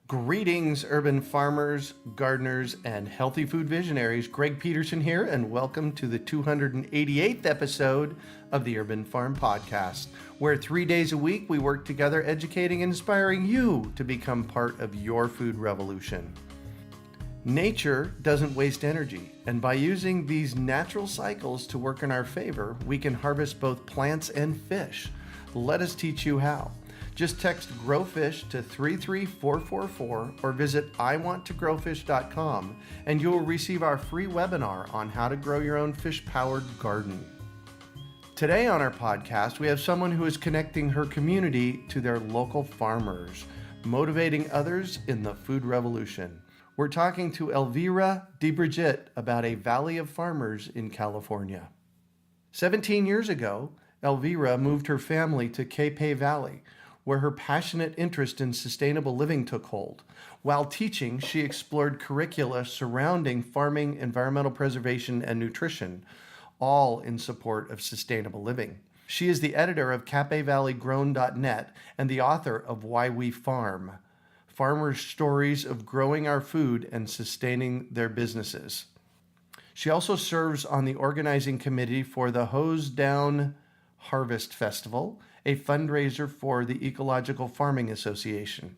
Greetings, urban farmers, gardeners, and healthy food visionaries. Greg Peterson here, and welcome to the 288th episode of the Urban Farm Podcast, where 3 days a week we work together educating and inspiring you to become part of your food revolution. Nature doesn't waste energy, and by using these natural cycles to work in our favor, we can harvest both plants and fish. Let us teach you how. Just text GROWFISH to 33444 or visit iwanttogrowfish.com and you will receive our free webinar on how to grow your own fish-powered garden. Today on our podcast, we have someone who is connecting her community to their local farmers, motivating others in the food revolution. We're talking to Elvira Di'Brigit about a valley of farmers in California. 17 years ago, Elvira moved her family to Capay Valley, where her passionate interest in sustainable living took hold. While teaching, she explored curricula surrounding farming, environmental preservation, and nutrition, all in support of sustainable living. She is the editor of CapayValleyGrown.net and the author of Why We Farm, Farmers' Stories of Growing Our Food and Sustaining Their Businesses. She also serves on the organizing committee for the Hose Down Harvest Festival, a fundraiser for the Ecological Farming Association.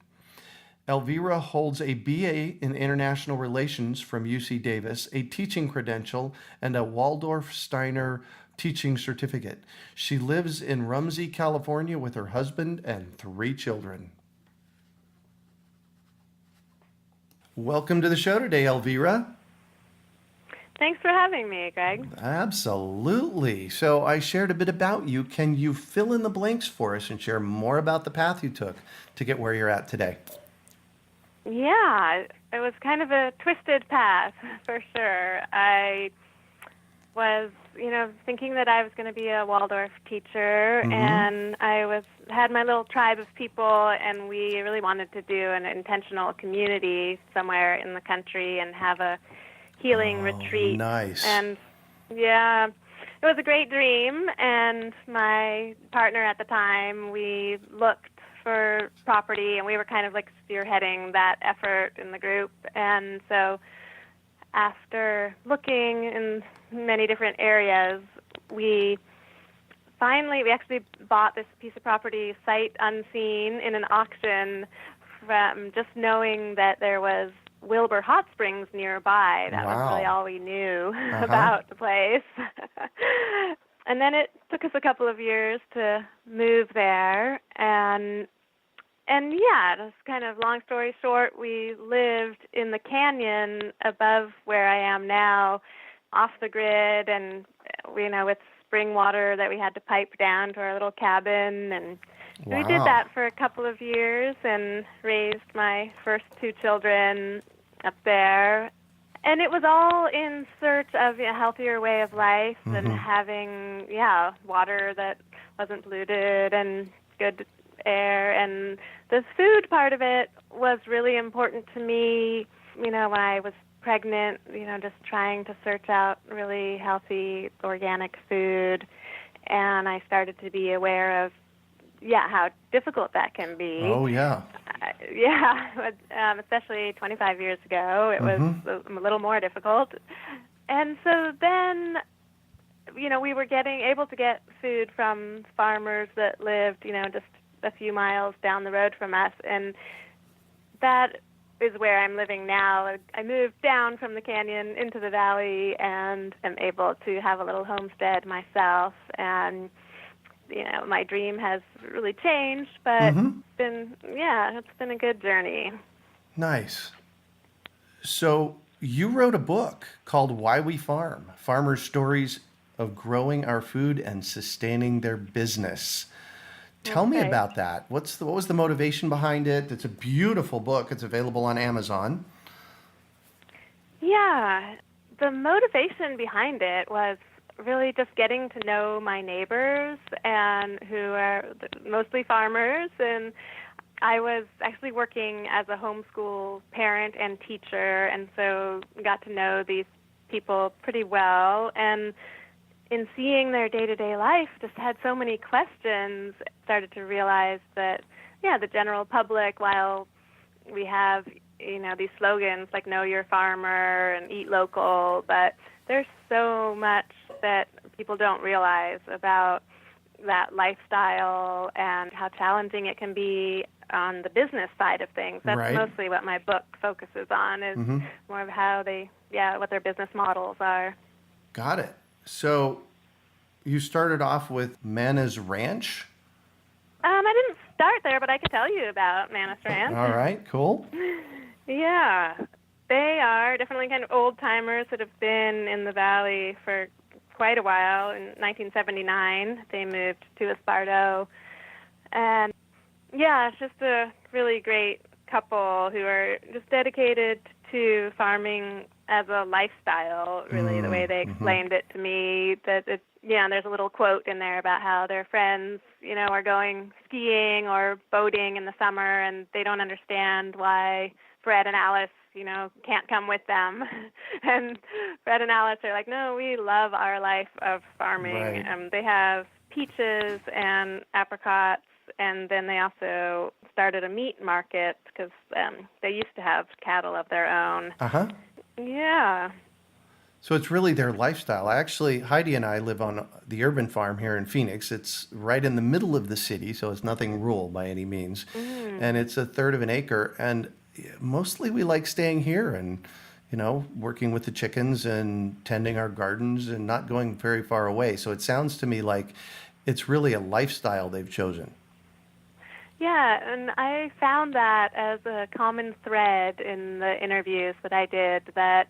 Elvira holds a BA in International Relations from UC Davis, a teaching credential, and a Waldorf Steiner teaching certificate. She lives in Rumsey, California with her husband and 3 children. Welcome to the show today, Elvira. Thanks for having me, Greg. Absolutely. So I shared a bit about you. Can you fill in the blanks for us and share more about the path you took to get where you're at today? Yeah, it was kind of a twisted path, for sure. I was, thinking that I was going to be a Waldorf teacher, and I had my little tribe of people, and we really wanted to do an intentional community somewhere in the country and have a healing retreat. Nice. And yeah, it was a great dream. And my partner at the time, we looked for property, and we were kind of like spearheading that effort in the group. And so after looking in many different areas, we actually bought this piece of property sight unseen in an auction from just knowing that there was Wilbur Hot Springs nearby. That was really all we knew about the place. And then it took us a couple of years to move there. And yeah, just kind of long story short, we lived in the canyon above where I am now, off the grid, and with spring water that we had to pipe down to our little cabin. And we did that for a couple of years and raised my first 2 children up there. And it was all in search of a healthier way of life and having, water that wasn't polluted and good air. And the food part of it was really important to me, when I was pregnant, just trying to search out really healthy organic food. And I started to be aware of how difficult that can be. Oh, yeah. Especially 25 years ago, it was a little more difficult. And so then, we were able to get food from farmers that lived, just a few miles down the road from us. And that is where I'm living now. I moved down from the canyon into the valley and am able to have a little homestead myself. And my dream has really changed, but it's been a good journey. Nice. So you wrote a book called Why We Farm, Farmers' Stories of Growing Our Food and Sustaining Their Business. Tell me about that. What was the motivation behind it? It's a beautiful book. It's available on Amazon. Yeah, the motivation behind it was really just getting to know my neighbors, and who are mostly farmers. And I was actually working as a homeschool parent and teacher, and so got to know these people pretty well. And in seeing their day-to-day life, just had so many questions, started to realize that, the general public, while we have, these slogans like know your farmer and eat local, but there's so much that people don't realize about that lifestyle and how challenging it can be on the business side of things. That's Right. mostly what my book focuses on, is more of how what their business models are. Got it. So you started off with Menas Ranch? I didn't start there, but I can tell you about Menas Ranch. All right, cool. Yeah. They are definitely kind of old-timers that have been in the valley for quite a while. In 1979, they moved to Esparto. And, yeah, it's just a really great couple who are just dedicated to farming as a lifestyle, really, the way they explained it to me. There's a little quote in there about how their friends, are going skiing or boating in the summer, and they don't understand why Fred and Alice, can't come with them. And Fred and Alice are like, no, we love our life of farming. Right. They have peaches and apricots, and then they also started a meat market because they used to have cattle of their own. Uh-huh. Yeah. So it's really their lifestyle. Actually, Heidi and I live on the urban farm here in Phoenix. It's right in the middle of the city, so it's nothing rural by any means. And it's a third of an acre. And mostly we like staying here and, working with the chickens and tending our gardens and not going very far away. So it sounds to me like it's really a lifestyle they've chosen. Yeah, and I found that as a common thread in the interviews that I did, that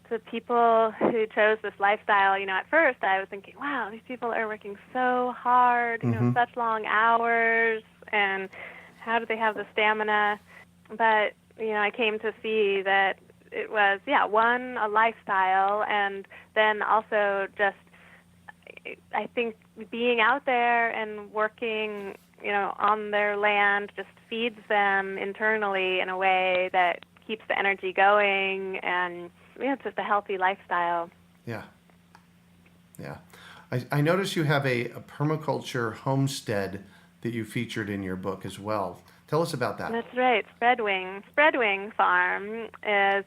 the people who chose this lifestyle, at first I was thinking, wow, these people are working so hard, such long hours, and how do they have the stamina? But, I came to see that it was, one, a lifestyle, and then also just, I think being out there and working, on their land just feeds them internally in a way that keeps the energy going, and it's just a healthy lifestyle. Yeah. Yeah. I notice you have a permaculture homestead that you featured in your book as well. Tell us about that. That's right. Spreadwing Farm is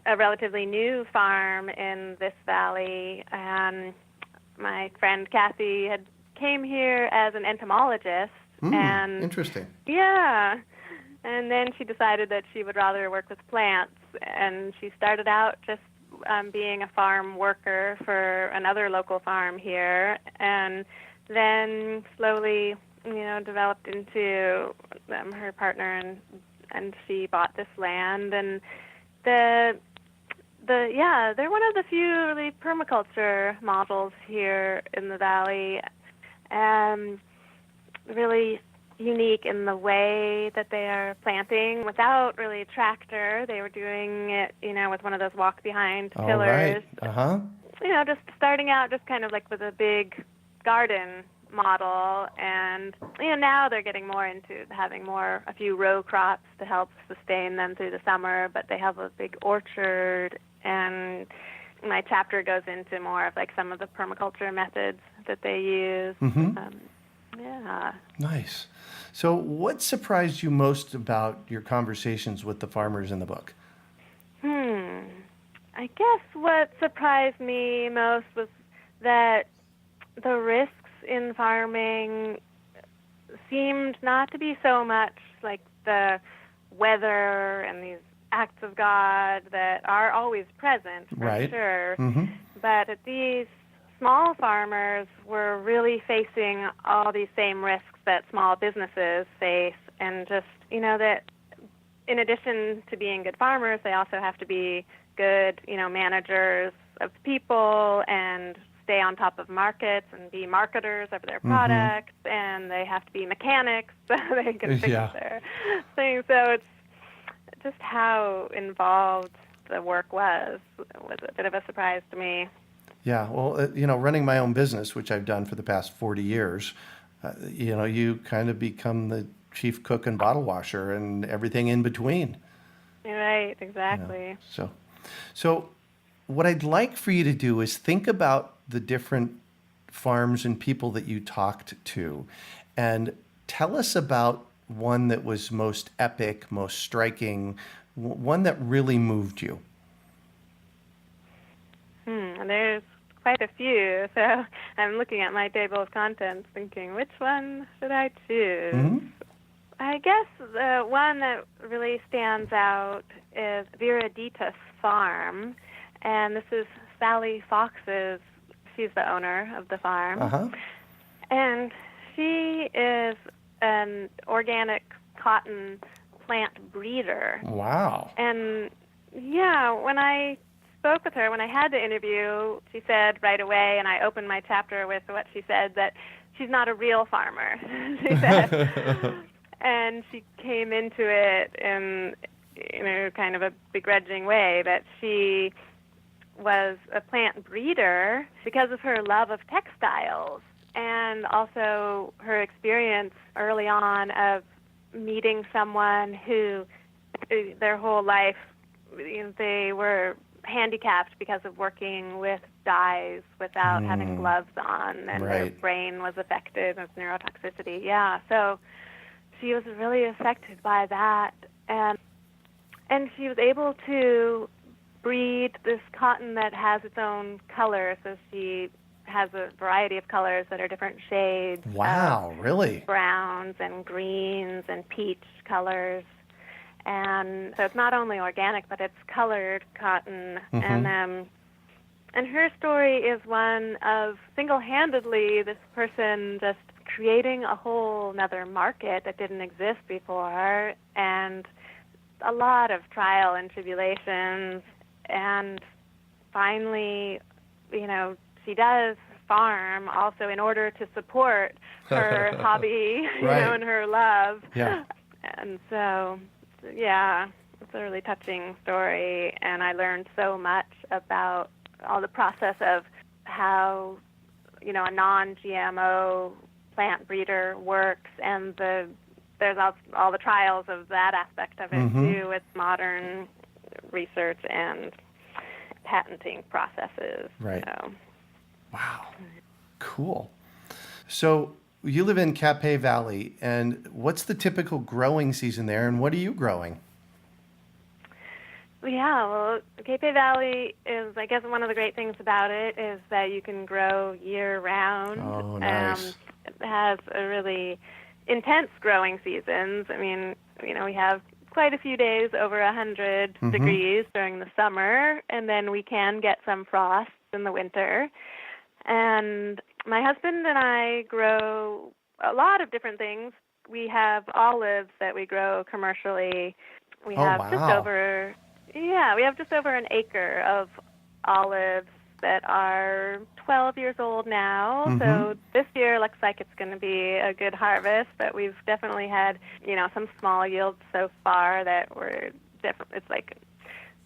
a relatively new farm in this valley. And my friend Kathy had came here as an entomologist. And interesting. Yeah. And then she decided that she would rather work with plants. And she started out just being a farm worker for another local farm here. And then slowly, developed into her partner, and she bought this land. And they're one of the few really permaculture models here in the valley. Really unique in the way that they are planting without really a tractor. They were doing it, with one of those walk-behind tillers. All right. Just starting out just kind of like with a big garden model. And, now they're getting more into having a few row crops to help sustain them through the summer. But they have a big orchard, and my chapter goes into more of like some of the permaculture methods that they use. Yeah. Nice. So what surprised you most about your conversations with the farmers in the book? I guess what surprised me most was that the risks in farming seemed not to be so much like the weather and these acts of God that are always present, for Right. sure. But these small farmers were really facing all these same risks that small businesses face, and just, that in addition to being good farmers, they also have to be good, managers of people and stay on top of markets and be marketers of their products, and they have to be mechanics so they can fix their things. So it's just how involved the work was a bit of a surprise to me. Yeah, well, running my own business, which I've done for the past 40 years, you kind of become the chief cook and bottle washer and everything in between. Right, exactly. So what I'd like for you to do is think about the different farms and people that you talked to, and tell us about one that was most epic, most striking, one that really moved you? There's quite a few, so I'm looking at my table of contents thinking, which one should I choose? Mm-hmm. I guess the one that really stands out is Elvira Di'Brigit's farm, and this is Sally Fox's, she's the owner of the farm. Uh-huh. And she is an organic cotton plant breeder. Wow. And yeah, when I spoke with her, when I had the interview, she said right away, and I opened my chapter with what she said, that she's not a real farmer, she said. And she came into it in, kind of a begrudging way, that she was a plant breeder because of her love of textiles and also her experience early on of meeting someone who their whole life, they were handicapped because of working with dyes without having gloves on, and their brain was affected with neurotoxicity. Yeah, so she was really affected by that, and she was able to breed this cotton that has its own color. So she has a variety of colors that are different shades. Wow, really? Browns and greens and peach colors. And so it's not only organic, but it's colored cotton. And her story is one of single-handedly this person just creating a whole another market that didn't exist before, and a lot of trial and tribulations. And finally, she does farm also in order to support her hobby, and her love. Yeah. And so, yeah, it's a really touching story, and I learned so much about all the process of how, a non-GMO plant breeder works, and there's all the trials of that aspect of it too, with modern research and patenting processes. Right. So. Wow. Cool. So you live in Capay Valley, and what's the typical growing season there, and what are you growing? Yeah, well, Capay Valley is, I guess, one of the great things about it is that you can grow year-round. Oh, nice. It has a really intense growing seasons. I mean, we have quite a few days over 100 degrees during the summer, and then we can get some frost in the winter. And my husband and I grow a lot of different things. We have olives that we grow commercially. We have just over an acre of olives that are 12 years old now. So this year looks like it's going to be a good harvest, but we've definitely had, some small yields so far that we're it's like,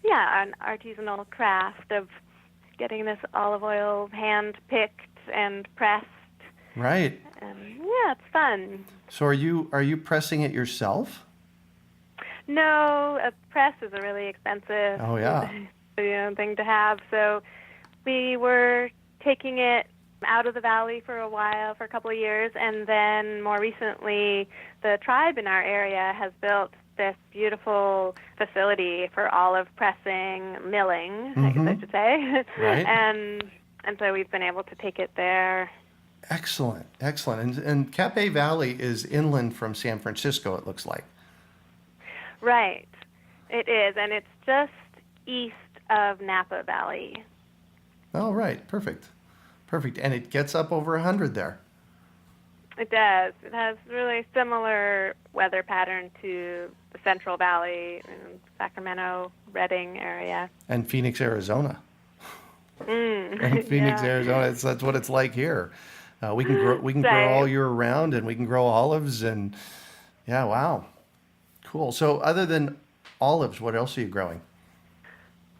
an artisanal craft of getting this olive oil hand-picked and pressed. Right. And it's fun. So are you pressing it yourself? No, a press is a really expensive thing to have. So we were taking it out of the valley for a couple of years, and then more recently the tribe in our area has built this beautiful facility for olive pressing, milling, I guess I should say. Right. and so we've been able to take it there. Excellent. And Capay Valley is inland from San Francisco, it looks like. Right. It is, and it's just east of Napa Valley. Oh, right. Perfect. And it gets up over 100 there. It does. It has really similar weather pattern to the Central Valley, Sacramento, Redding area. And Phoenix, Arizona. Arizona. That's what it's like here. We can grow all year round, and we can grow olives, and wow. Cool. So other than olives, what else are you growing?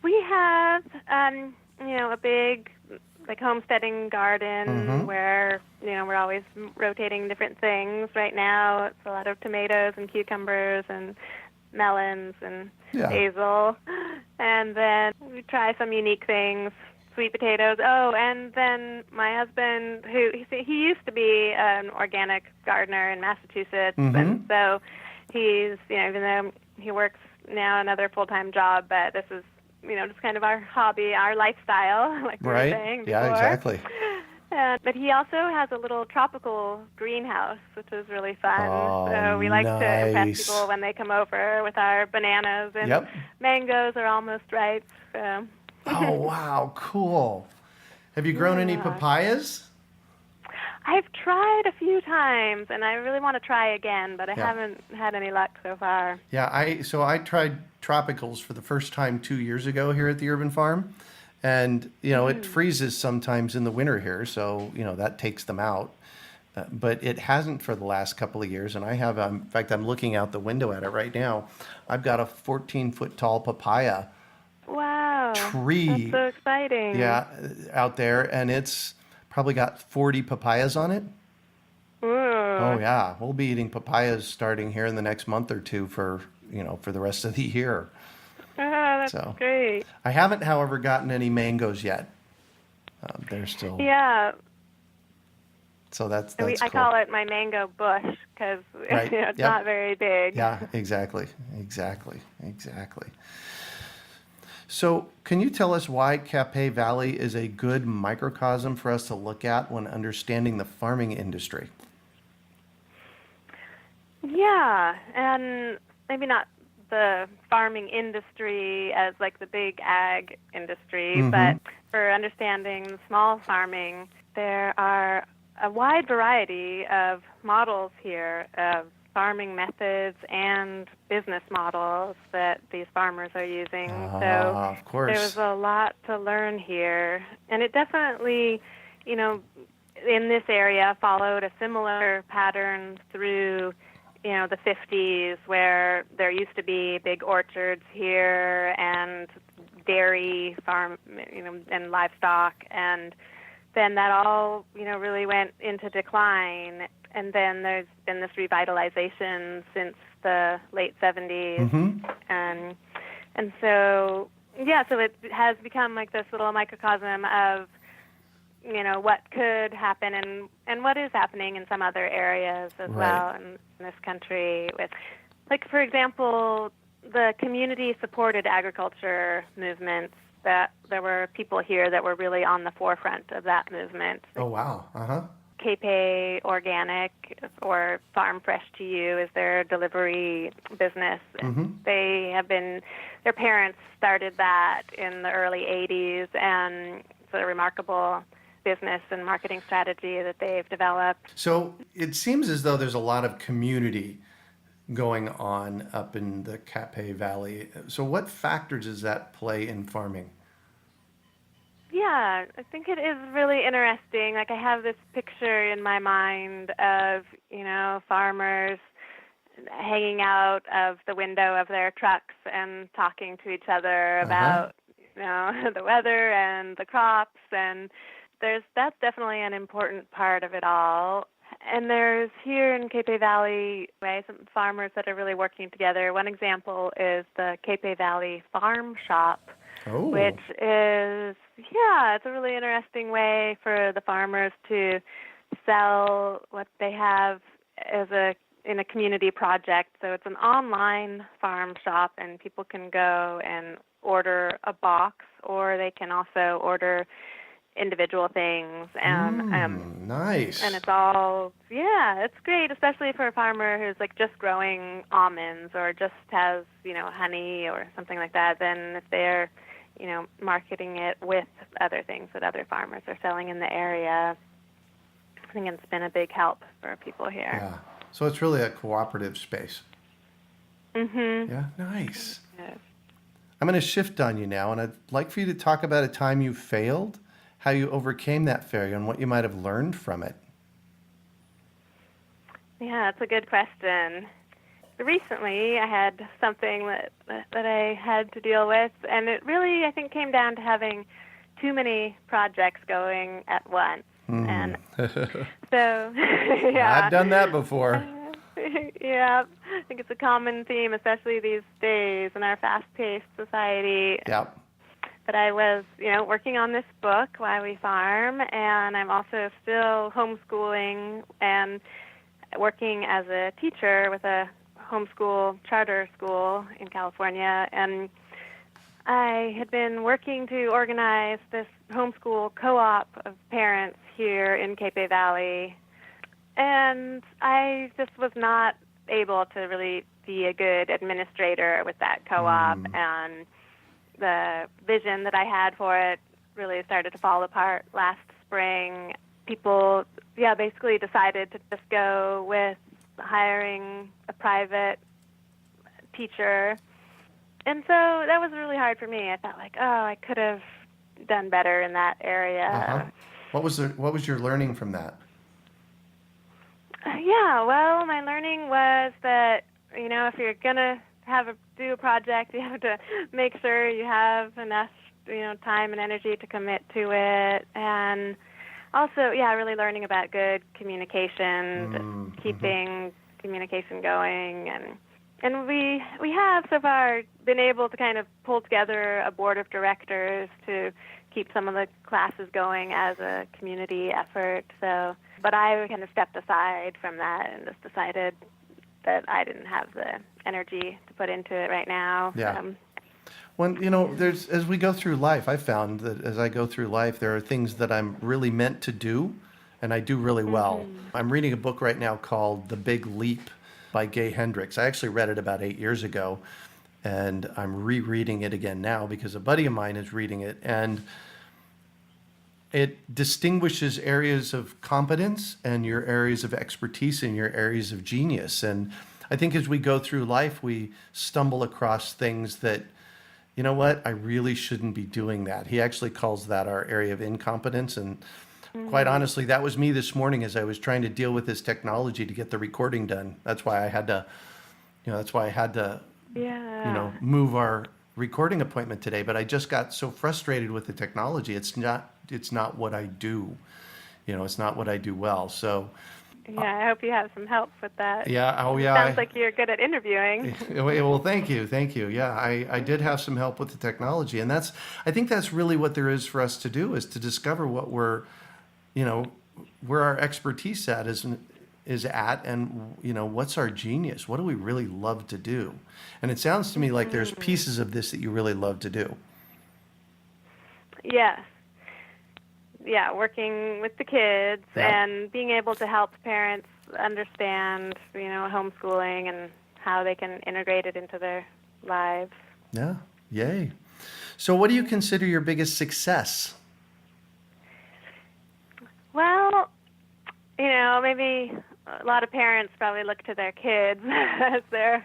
We have, a big homesteading garden where, we're always rotating different things. Right now, it's a lot of tomatoes and cucumbers and melons and basil. And then we try some unique things, sweet potatoes. Oh, and then my husband, he used to be an organic gardener in Massachusetts, and so he's, even though he works now another full-time job, but this is, just kind of our hobby, our lifestyle, like we were saying before. Yeah, exactly. But he also has a little tropical greenhouse, which is really fun. Oh, so we like to impress nice. people when they come over with our bananas, and mangoes are almost ripe. So. Oh, wow, cool. Have you grown any papayas? I've tried a few times, and I really want to try again, but I haven't had any luck so far. Yeah, I tried tropicals for the first time 2 years ago here at the Urban Farm. And, it freezes sometimes in the winter here, so, that takes them out. But it hasn't for the last couple of years. And I have, in fact, I'm looking out the window at it right now. I've got a 14-foot tall papaya tree. That's so exciting. Yeah, out there. And it's probably got 40 papayas on it. Ooh. Oh, yeah. We'll be eating papayas starting here in the next month or two for the rest of the year. Oh, that's great. I haven't, however, gotten any mangoes yet. They're still... Yeah. So that's I cool. call it my mango bush because it's not very big. Yeah, exactly. So can you tell us why Capay Valley is a good microcosm for us to look at when understanding the farming industry? Yeah, and maybe not the farming industry as like the big ag industry, but for understanding small farming, there are a wide variety of models here of farming methods and business models that these farmers are using. So of course. There was a lot to learn here. And it definitely, in this area followed a similar pattern through the 50s, where there used to be big orchards here and dairy farm, and livestock, and then that all, really went into decline. And then there's been this revitalization since the late 70s. And so it has become like this little microcosm of, what could happen and what is happening in some other areas as well in this country with, like, for example, the community-supported agriculture movements, that there were people here that were really on the forefront of that movement. Oh, wow. Capay Organic, or Farm Fresh to You, is their delivery business. They have been, their parents started that in the early 80s, and it's a remarkable business and marketing strategy that they've developed. So it seems as though there's a lot of community going on up in the Capay Valley. So what factors does that play in farming? Yeah, I think it is really interesting. Like, I have this picture in my mind of, farmers hanging out of the window of their trucks and talking to each other about, the weather and the crops, and that's definitely an important part of it all. And there's here in Capay Valley some farmers that are really working together. One example is the Capay Valley Farm Shop, which is, it's a really interesting way for the farmers to sell what they have in a community project. So it's an online farm shop, and people can go and order a box, or they can also order individual things. Nice. And it's all, it's great, especially for a farmer who's like just growing almonds or just has, honey or something like that. Then if they're, marketing it with other things that other farmers are selling in the area, I think it's been a big help for people here. Yeah. So it's really a cooperative space. Yeah, nice. Yeah. I'm going to shift on you now, and I'd like for you to talk about a time you failed, how you overcame that failure, and what you might have learned from it. Yeah, that's a good question. Recently, I had something that I had to deal with, and it really, I think, came down to having too many projects going at once. And so, I've done that before. Yeah, I think it's a common theme, especially these days in our fast-paced society. Yep. But I was, working on this book while we farm, and I'm also still homeschooling and working as a teacher with a homeschool charter school in California. And I had been working to organize this homeschool co-op of parents here in Capay Valley, and I just was not able to really be a good administrator with that co-op, and the vision that I had for it really started to fall apart last spring. People, basically decided to just go with hiring a private teacher. And so that was really hard for me. I felt like, I could have done better in that area. Uh-huh. What was your learning from that? Well, my learning was that, if you're going to do a project, you have to make sure you have enough, time and energy to commit to it. And also, really learning about good communication, keeping communication going. And we have so far been able to kind of pull together a board of directors to keep some of the classes going as a community effort. But I kind of stepped aside from that and just decided that I didn't have the energy to put into it right now. Yeah. When, as we go through life, I found that as I go through life, there are things that I'm really meant to do, and I do really well. I'm reading a book right now called The Big Leap by Gay Hendricks. I actually read it about 8 years ago, and I'm rereading it again now because a buddy of mine is reading it, and it distinguishes areas of competence and your areas of expertise and your areas of genius. And I think as we go through life, we stumble across things that, you know what, I really shouldn't be doing that. He actually calls that our area of incompetence. And quite honestly, that was me this morning as I was trying to deal with this technology to get the recording done. That's why I had to, move our recording appointment today. But I just got so frustrated with the technology. It's not what I do. It's not what I do well. So I hope you have some help with that. Yeah. Oh, yeah. Sounds like you're good at interviewing. Well, thank you. Yeah, I did have some help with the technology, and I think that's really what there is for us to do, is to discover what where our expertise is at, and what's our genius. What do we really love to do? And it sounds to me like there's pieces of this that you really love to do. Yes. Yeah, working with the kids and being able to help parents understand, homeschooling and how they can integrate it into their lives. Yeah, yay. So what do you consider your biggest success? Well, maybe a lot of parents probably look to their kids as their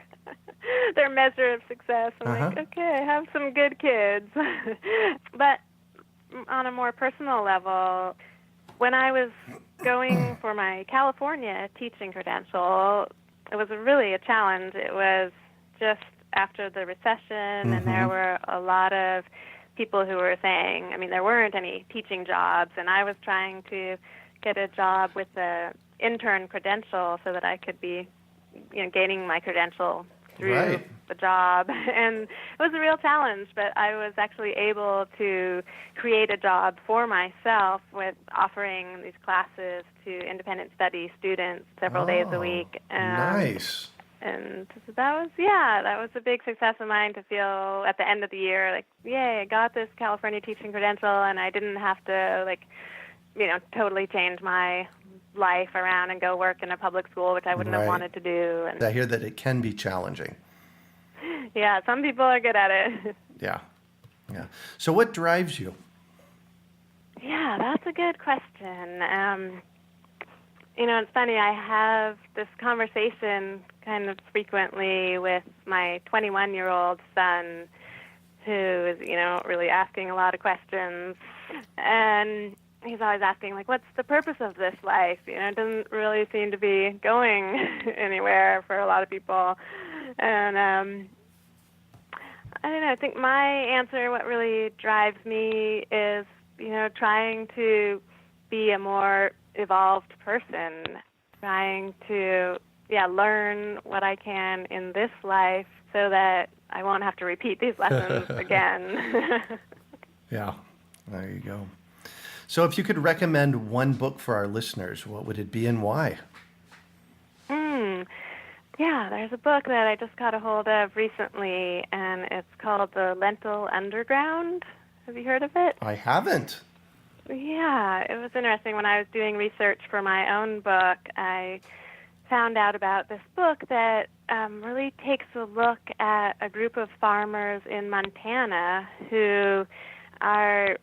measure of success. I'm like, okay, I have some good kids. But on a more personal level, when I was going for my California teaching credential, it was really a challenge. It was just after the recession, and there were a lot of people who were saying, there weren't any teaching jobs, and I was trying to get a job with the intern credential so that I could be, gaining my credential through the job. And it was a real challenge, but I was actually able to create a job for myself with offering these classes to independent study students several days a week. Nice. And that was a big success of mine, to feel at the end of the year like, yay, I got this California teaching credential, and I didn't have to totally change my life around and go work in a public school, which I wouldn't have wanted to do. And I hear that it can be challenging. Yeah, some people are good at it. Yeah. So what drives you? Yeah, that's a good question. It's funny, I have this conversation kind of frequently with my 21-year-old son, who is, really asking a lot of questions. And he's always asking, what's the purpose of this life? It doesn't really seem to be going anywhere for a lot of people. And I don't know, I think my answer, what really drives me is, trying to be a more evolved person, trying to, learn what I can in this life so that I won't have to repeat these lessons again. Yeah, there you go. So if you could recommend one book for our listeners, what would it be and why? Yeah, there's a book that I just got a hold of recently, and it's called The Lentil Underground. Have you heard of it? I haven't. Yeah, it was interesting. When I was doing research for my own book, I found out about this book that really takes a look at a group of farmers in Montana who are,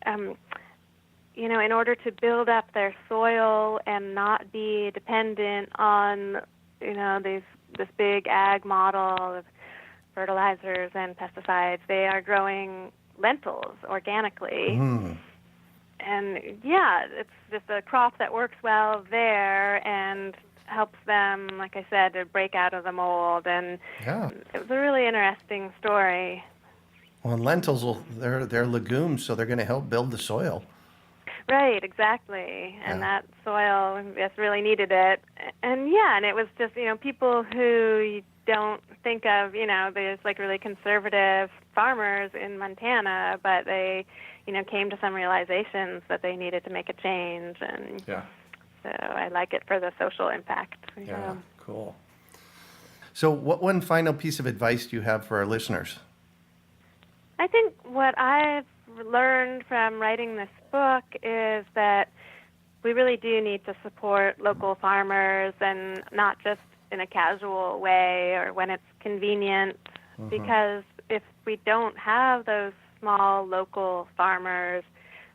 in order to build up their soil and not be dependent on, this big ag model of fertilizers and pesticides, they are growing lentils organically. And yeah, it's just a crop that works well there and helps them, like I said, to break out of the mold. And it was a really interesting story. Well, and lentils, they're legumes, so they're going to help build the soil. Right, exactly. And that soil just really needed it. And it was just, people who you don't think of, there's like really conservative farmers in Montana, but they, came to some realizations that they needed to make a change. And so I like it for the social impact. Yeah, cool. So what one final piece of advice do you have for our listeners? I think what I've learned from writing this book is that we really do need to support local farmers, and not just in a casual way or when it's convenient, because if we don't have those small local farmers,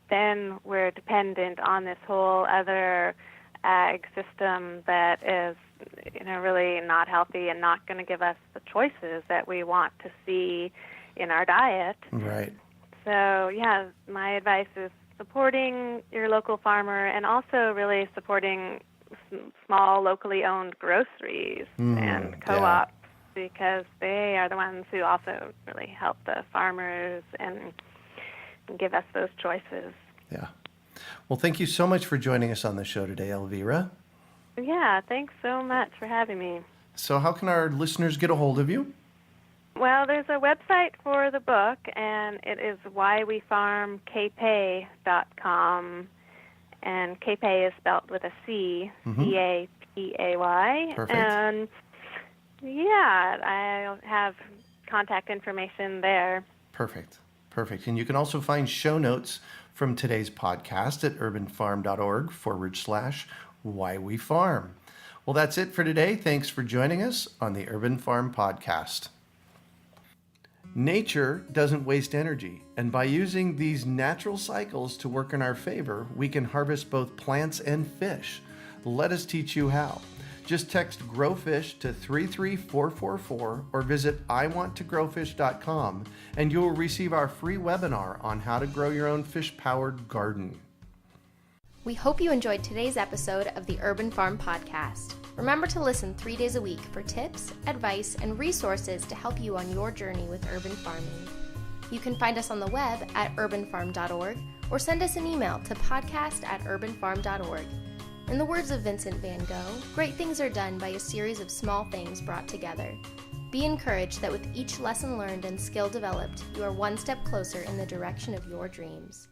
then we're dependent on this whole other ag system that is really not healthy and not going to give us the choices that we want to see in our diet. Right. So, my advice is supporting your local farmer and also really supporting small, locally owned groceries and co-ops, because they are the ones who also really help the farmers and give us those choices. Yeah. Well, thank you so much for joining us on the show today, Elvira. Yeah, thanks so much for having me. So how can our listeners get a hold of you? Well, there's a website for the book, and it is whywefarmcapay.com, and Capay is spelled with a C, C-A-P-A-Y. Perfect. And, I'll have contact information there. Perfect. And you can also find show notes from today's podcast at urbanfarm.org/whywefarm. Well, that's it for today. Thanks for joining us on the Urban Farm Podcast. Nature doesn't waste energy, and by using these natural cycles to work in our favor, we can harvest both plants and fish. Let us teach you how. Just text GROWFISH to 33444 or visit iwanttogrowfish.com, and you will receive our free webinar on how to grow your own fish-powered garden. We hope you enjoyed today's episode of the Urban Farm Podcast. Remember to listen 3 days a week for tips, advice, and resources to help you on your journey with urban farming. You can find us on the web at urbanfarm.org or send us an email to podcast@urbanfarm.org. In the words of Vincent van Gogh, great things are done by a series of small things brought together. Be encouraged that with each lesson learned and skill developed, you are one step closer in the direction of your dreams.